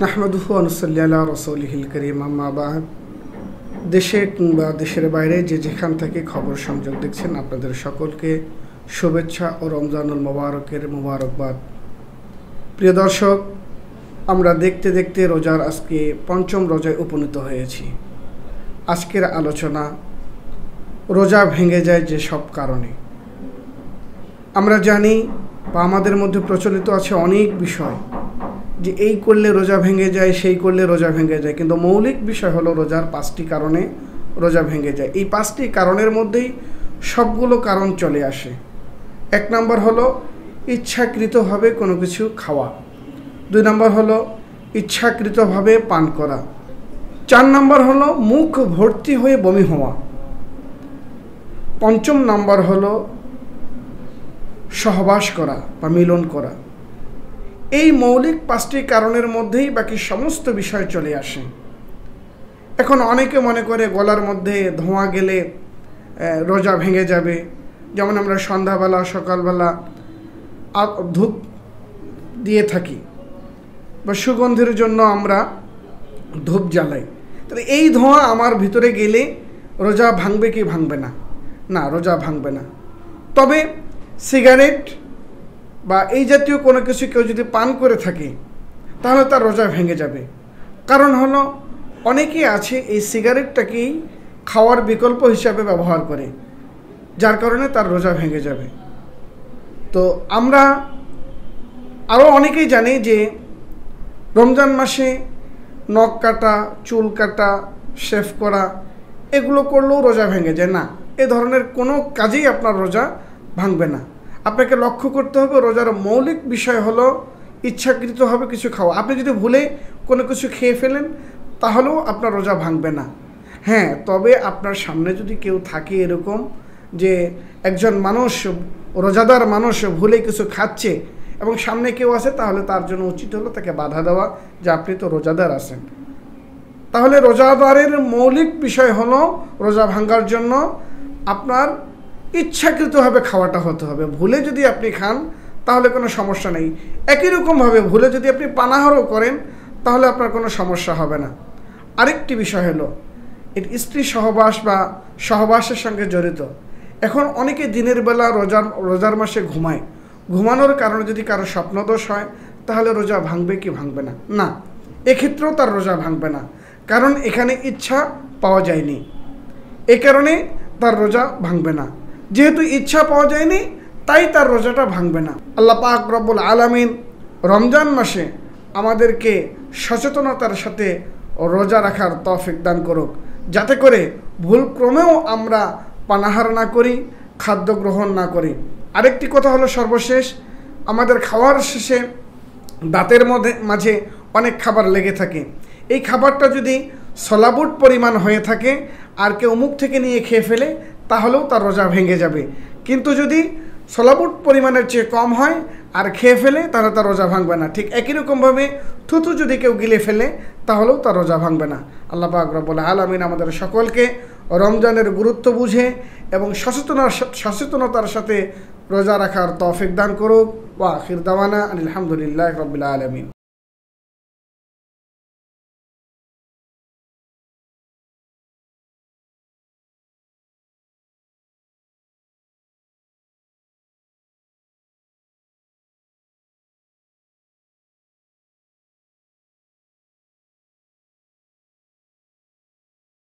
নাহমাদুহু ওয়া নুসাল্লি আলা রাসূলিহিল কারীম আম্মা বা'দ। দেশে কিংবা দেশের বাইরে যে যেখান থেকে খবর সংযোগ দেখছেন আপনাদের সকলকে শুভেচ্ছা ও রমজানুল মোবারকের মোবারকবাদ। প্রিয় দর্শক, আমরা দেখতে দেখতে রোজার আজকে পঞ্চম রোজায় উপনীত হয়েছি। আজকের আলোচনা রোজা ভেঙে যায় যে সব কারণে। আমরা জানি বা আমাদের মধ্যে প্রচলিত আছে অনেক বিষয় যে এই করলে রোজা ভেঙে যায়, সেই করলে রোজা ভেঙে যায়, কিন্তু মৌলিক বিষয় হলো রোজার 5টি কারণে রোজা ভেঙে যায়। এই 5টি কারণের মধ্যেই সবগুলো কারণ চলে আসে। 1 নম্বর হলো ইচ্ছাকৃতভাবে কোনো কিছু খাওয়া, 2 নম্বর হলো ইচ্ছাকৃতভাবে পান করা, 4 নম্বর হলো মুখ ভর্তি হয়ে বমি হওয়া, 5ম নম্বর হলো সহবাস করা বা মিলন করা। এই মৌলিক 5টি কারণের মধ্যেই বাকি সমস্ত বিষয় চলে আসে। এখন অনেকে মনে করে গলার মধ্যে ধোঁয়া গেলে রোজা ভেঙে যাবে। যেমন আমরা সন্ধ্যাবেলা সকালবেলা ধূপ দিয়ে থাকি বা সুগন্ধের জন্য আমরা ধূপ জ্বালাই। তাহলে এই ধোঁয়া আমার ভিতরে গেলে রোজা ভাঙবে কি ভাঙবে না? না, রোজা ভাঙবে না। তবে সিগারেট বা এই জাতীয় কোনো কিছু কেউ যদি পান করে থাকে তাহলে তার রোজা ভেঙে যাবে। কারণ হলো অনেকেই আছে এই সিগারেটটাকেই খাওয়ার বিকল্প হিসাবে ব্যবহার করে, যার কারণে তার রোজা ভেঙে যাবে। তো আমরা আরও অনেকেই জানি যে রমজান মাসে নখ কাটা, চুল কাটা, শেভ করা এগুলো করলেও রোজা ভেঙে যায় না। এ ধরনের কোনো কাজেই আপনার রোজা ভাঙবে না। আপনাকে লক্ষ্য করতে হবে রোজার মৌলিক বিষয় হলো ইচ্ছাকৃতভাবে কিছু খাওয়া। আপনি যদি ভুলে কোনো কিছু খেয়ে ফেলেন তাহলেও আপনার রোজা ভাঙবে না। হ্যাঁ, তবে আপনার সামনে যদি কেউ থাকে এরকম যে একজন মানুষ, রোজাদার মানুষ ভুলে কিছু খাচ্ছে এবং সামনে কেউ আছে, তাহলে তার জন্য উচিত হলো তাকে বাধা দেওয়া যে আপনি তো রোজাদার আছেন। তাহলে রোজাদারের মৌলিক বিষয় হলো রোজা ভাঙার জন্য আপনার ইচ্ছাকৃতভাবে খাওয়াটা হতে হবে। ভুলে যদি আপনি খান তাহলে কোনো সমস্যা নেই। একই রকমভাবে ভুলে যদি আপনি পানাহারও করেন তাহলে আপনার কোনো সমস্যা হবে না। আরেকটি বিষয় হলো এটি স্ত্রী সহবাস বা সহবাসের সঙ্গে জড়িত। এখন অনেকে দিনের বেলা রোজার মাসে ঘুমায়। ঘুমানোর কারণে যদি কারো স্বপ্নদোষ হয় তাহলে রোজা ভাঙবে কি ভাঙবে না? না, এক্ষেত্রেও তার রোজা ভাঙবে না, কারণ এখানে ইচ্ছা পাওয়া যায়নি। এ কারণে তার রোজা ভাঙবে না। যেহেতু ইচ্ছা পাওয়া যায়নি তাই তার রোজাটা ভাঙবে না। আল্লাহ পাক রব্বুল আলামিন রমজান মাসে আমাদেরকে সচেতনতার সাথে রোজা রাখার তৌফিক দান করুক, যাতে করে ভুলক্রমেও আমরা পানাহার না করি, খাদ্য গ্রহণ না করি। আরেকটি কথা হলো সর্বশেষ, আমাদের খাওয়ার শেষে দাঁতের মাঝে অনেক খাবার লেগে থাকে। এই খাবারটা যদি সলাবুট পরিমাণ হয়ে থাকে আর কেউ মুখ থেকে নিয়ে খেয়ে ফেলে তাহলেও তার রোজা ভেঙে যাবে। কিন্তু যদি সলাবুট পরিমাণের চেয়ে কম হয় আর খেয়ে ফেলে তাহলে তার রোজা ভাঙবে না। ঠিক একই রকমভাবে থুতু যদি কেউ গিলে ফেলে তাহলেও তার রোজা ভাঙবে না। আল্লাহ পাক রব্বুল আলামিন আমাদের সকলকে রমজানের গুরুত্ব বুঝে এবং সচেতনতার সাথে রোজা রাখার তৌফিক দান করুক। ওয়া আখির দাওয়ানা আলহামদুলিল্লাহি রাব্বিল আলামিন।